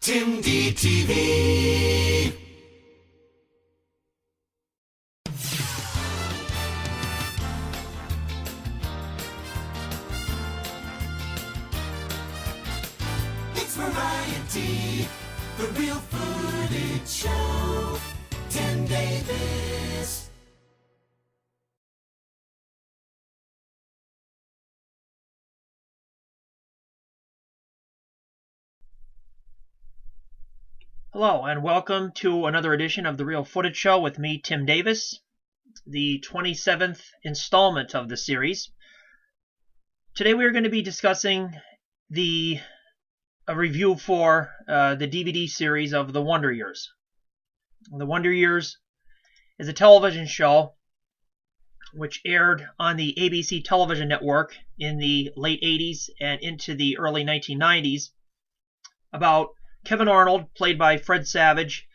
Tim DTV. It's variety, the real footage show. Tim Davis. Hello and welcome to another edition of The Real Footage Show with me, Tim Davis, the 27th installment of the series. Today we are going to be discussing a review for the DVD series of The Wonder Years. The Wonder Years is a television show which aired on the ABC television network in the late 80s and into the early 1990s about Kevin Arnold, played by Fred Savage,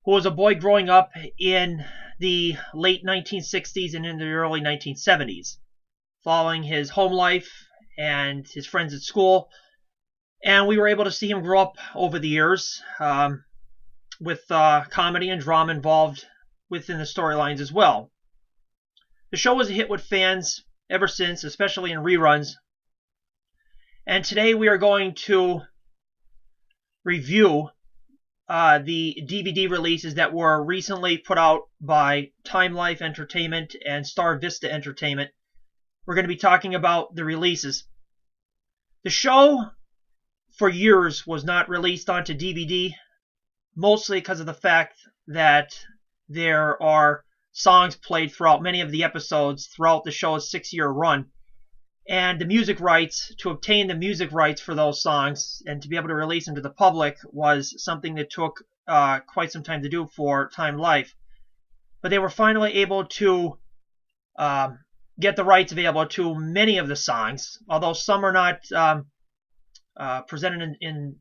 who was a boy growing up in the late 1960s and into the early 1970s, following his home life and his friends at school. And we were able to see him grow up over the years with comedy and drama involved within the storylines as well. The show was a hit with fans ever since, especially in reruns. And today we are going to review the DVD releases that were recently put out by Time Life Entertainment and Star Vista Entertainment. We're going to be talking about the releases. The show for years was not released onto DVD, mostly because of the fact that there are songs played throughout many of the episodes throughout the show's 6-year run. And the music rights, to obtain the music rights for those songs and to be able to release them to the public was something that took quite some time to do for Time Life. But they were finally able to get the rights available to many of the songs, although some are not presented in.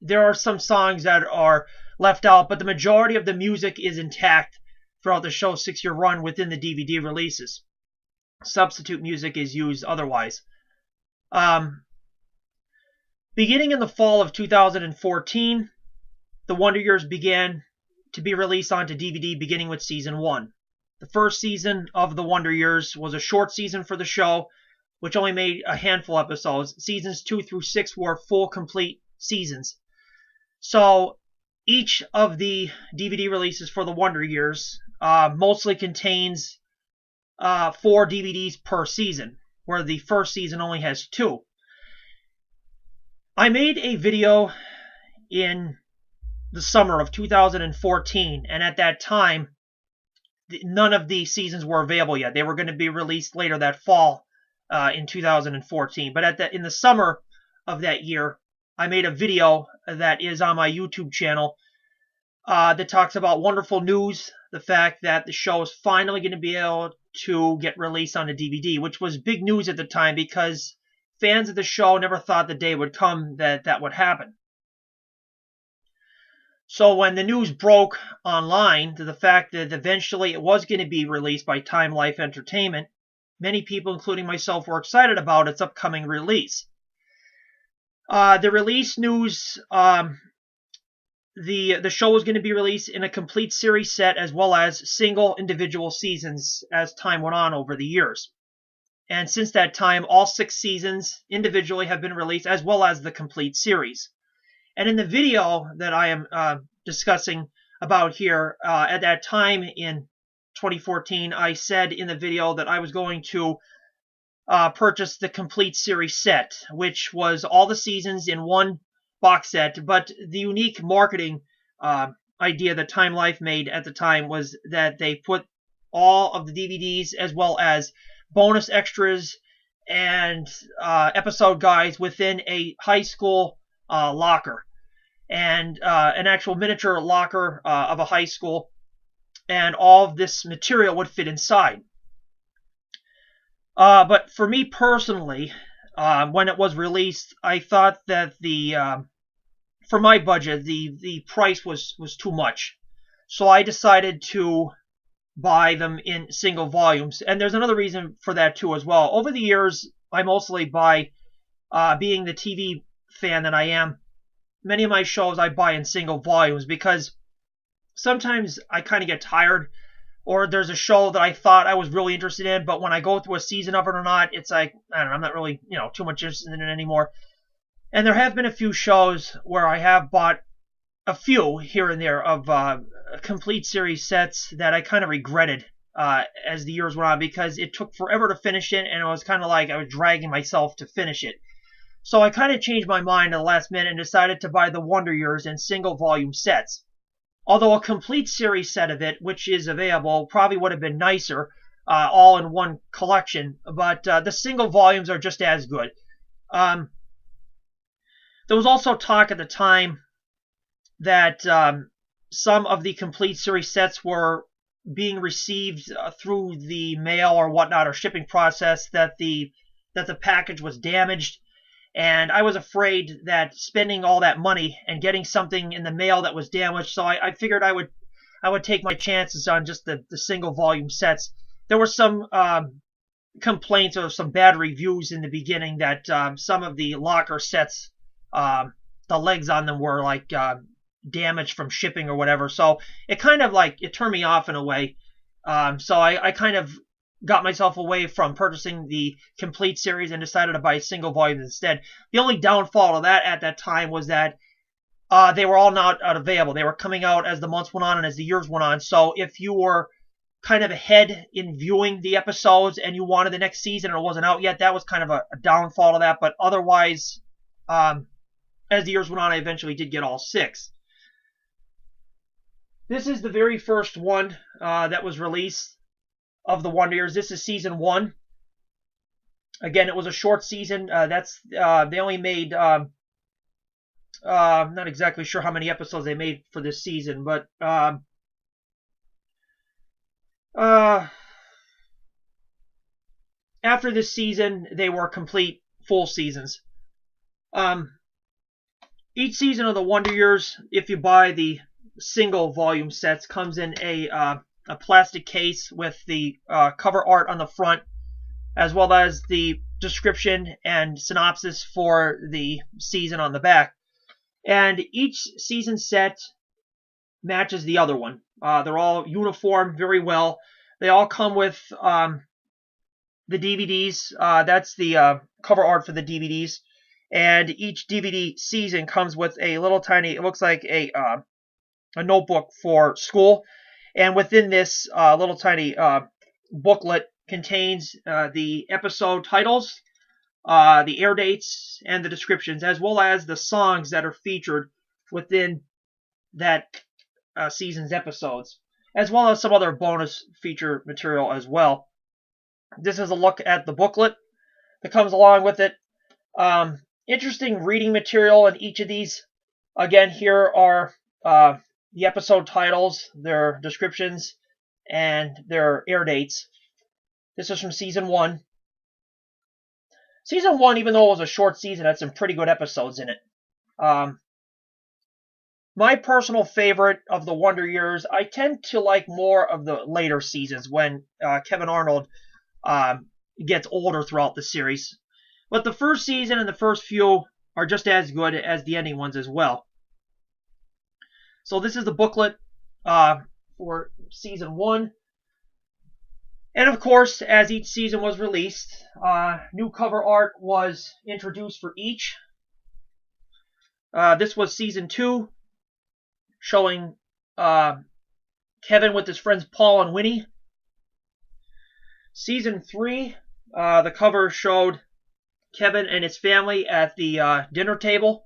There are some songs that are left out, but the majority of the music is intact throughout the show's 6-year run within the DVD releases. Substitute music is used otherwise. Beginning in the fall of 2014, The Wonder Years began to be released onto DVD, beginning with Season 1. The first season of The Wonder Years was a short season for the show, which only made a handful of episodes. Seasons 2 through 6 were full, complete seasons. So each of the DVD releases for The Wonder Years mostly contains 4 DVDs per season, where the first season only has 2. I made a video in the summer of 2014, and at that time, none of the seasons were available yet. They were going to be released later that fall in 2014. But in the summer of that year, I made a video that is on my YouTube channel that talks about wonderful news, the fact that the show is finally going to be able to get released on a DVD, which was big news at the time because fans of the show never thought the day would come that would happen. So when the news broke online to the fact that eventually it was going to be released by Time Life Entertainment, many people, including myself, were excited about its upcoming release. The release news, the show was going to be released in a complete series set as well as single individual seasons as time went on over the years. And since that time, all 6 seasons individually have been released as well as the complete series. And in the video that I am discussing about here, at that time in 2014, I said in the video that I was going to purchase the complete series set, which was all the seasons in one box set. But the unique marketing idea that Time Life made at the time was that they put all of the DVDs as well as bonus extras and episode guides within a high school locker, and an actual miniature locker of a high school, and all of this material would fit inside. But for me personally, when it was released, I thought that for my budget, the price was too much. So I decided to buy them in single volumes. And there's another reason for that too as well. Over the years, I mostly buy, being the TV fan that I am, many of my shows I buy in single volumes because sometimes I kind of get tired, or there's a show that I thought I was really interested in, but when I go through a season of it or not, it's like, I don't know, I'm not really, too much interested in it anymore. And there have been a few shows where I have bought a few here and there of complete series sets that I kind of regretted as the years went on because it took forever to finish it, and it was kind of like I was dragging myself to finish it. So I kind of changed my mind at the last minute and decided to buy the Wonder Years in single volume sets. Although a complete series set of it, which is available, probably would have been nicer, all in one collection, but the single volumes are just as good. There was also talk at the time that some of the complete series sets were being received through the mail or whatnot, or shipping process, that the package was damaged. And I was afraid that spending all that money and getting something in the mail that was damaged, so I figured I would take my chances on just the single volume sets. There were some complaints or some bad reviews in the beginning that some of the locker sets, the legs on them were like damaged from shipping or whatever. So it kind of it turned me off in a way. So I kind of got myself away from purchasing the complete series and decided to buy single volumes instead. The only downfall of that at that time was that they were all not available. They were coming out as the months went on and as the years went on. So if you were kind of ahead in viewing the episodes and you wanted the next season and it wasn't out yet, that was kind of a downfall of that. But otherwise, as the years went on, I eventually did get all 6. This is the very first one that was released of the Wonder Years. This is season 1. Again, it was a short season. They only made I'm not exactly sure how many episodes they made for this season, but after this season, they were complete full seasons. Each season of the Wonder Years, if you buy the single volume sets, comes in a plastic case with the cover art on the front, as well as the description and synopsis for the season on the back. And each season set matches the other one. They're all uniform very well. They all come with the DVDs. That's the cover art for the DVDs. And each DVD season comes with a little tiny, it looks like a notebook for school. And within this little tiny booklet contains the episode titles, the air dates, and the descriptions, as well as the songs that are featured within that season's episodes, as well as some other bonus feature material as well. This is a look at the booklet that comes along with it. Interesting reading material in each of these. Again, here are the episode titles, their descriptions, and their air dates. This is from season 1. Season 1, even though it was a short season, had some pretty good episodes in it. My personal favorite of the Wonder Years, I tend to like more of the later seasons when Kevin Arnold gets older throughout the series. But the first season and the first few are just as good as the ending ones as well. So this is the booklet for season 1. And of course, as each season was released, new cover art was introduced for each. This was season 2, showing Kevin with his friends Paul and Winnie. Season 3, the cover showed Kevin and his family at the dinner table.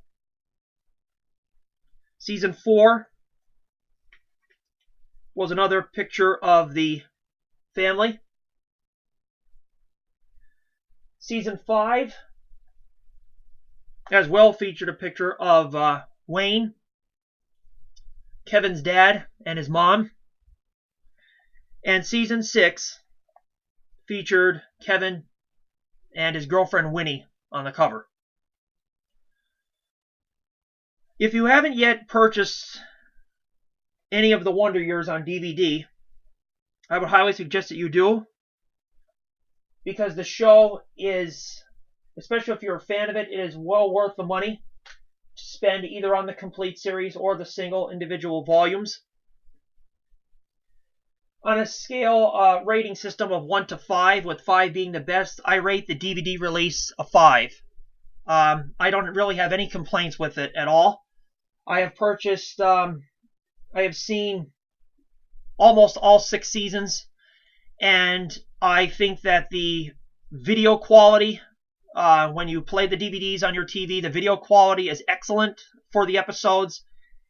Season 4 was another picture of the family. Season 5 as well featured a picture of Wayne, Kevin's dad, and his mom. And season 6 featured Kevin and his girlfriend Winnie on the cover. If you haven't yet purchased any of the Wonder Years on DVD, I would highly suggest that you do, because the show is, especially if you're a fan of it, it is well worth the money. spend either on the complete series or the single individual volumes. On a scale rating system of 1 to 5, with 5 being the best, I rate the DVD release a 5. I don't really have any complaints with it at all. I have purchased, I have seen almost all 6 seasons, and I think that the video quality, when you play the DVDs on your TV, the video quality is excellent for the episodes,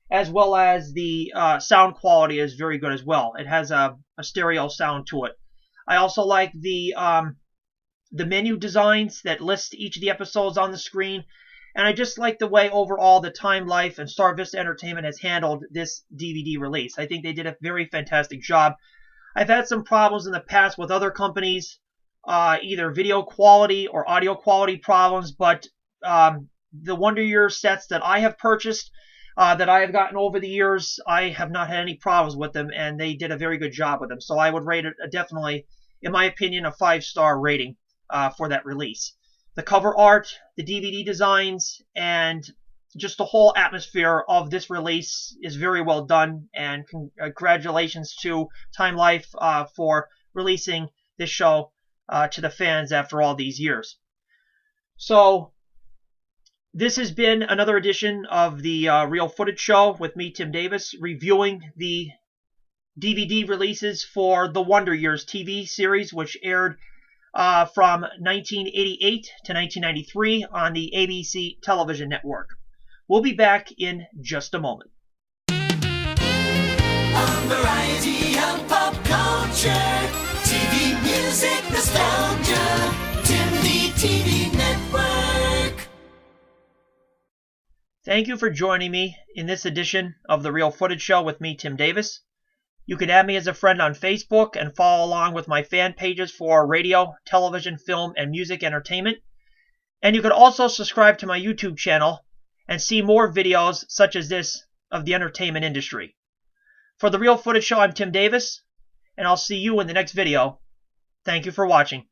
as well as the sound quality is very good as well. It has a stereo sound to it. I also like the menu designs that list each of the episodes on the screen, and I just like the way overall the Time Life and Star Vista Entertainment has handled this DVD release. I think they did a very fantastic job. I've had some problems in the past with other companies, either video quality or audio quality problems, but the Wonder Year sets that I have purchased, that I have gotten over the years, I have not had any problems with them, and they did a very good job with them. So I would rate it definitely, in my opinion, a 5-star rating for that release. The cover art, the DVD designs, and just the whole atmosphere of this release is very well done, and congratulations to Time Life for releasing this show to the fans after all these years. So this has been another edition of the Real Footage Show with me, Tim Davis, reviewing the DVD releases for the Wonder Years TV series, which aired from 1988 to 1993 on the ABC television network. We'll be back in just a moment. A variety of pop culture, TV, music, nostalgia, Tim the TV Network. Thank you for joining me in this edition of the Real Footage Show with me, Tim Davis. You can add me as a friend on Facebook and follow along with my fan pages for radio, television, film, and music entertainment. And you can also subscribe to my YouTube channel and see more videos such as this of the entertainment industry. For the Real Footage Show, I'm Tim Davis, and I'll see you in the next video. Thank you for watching.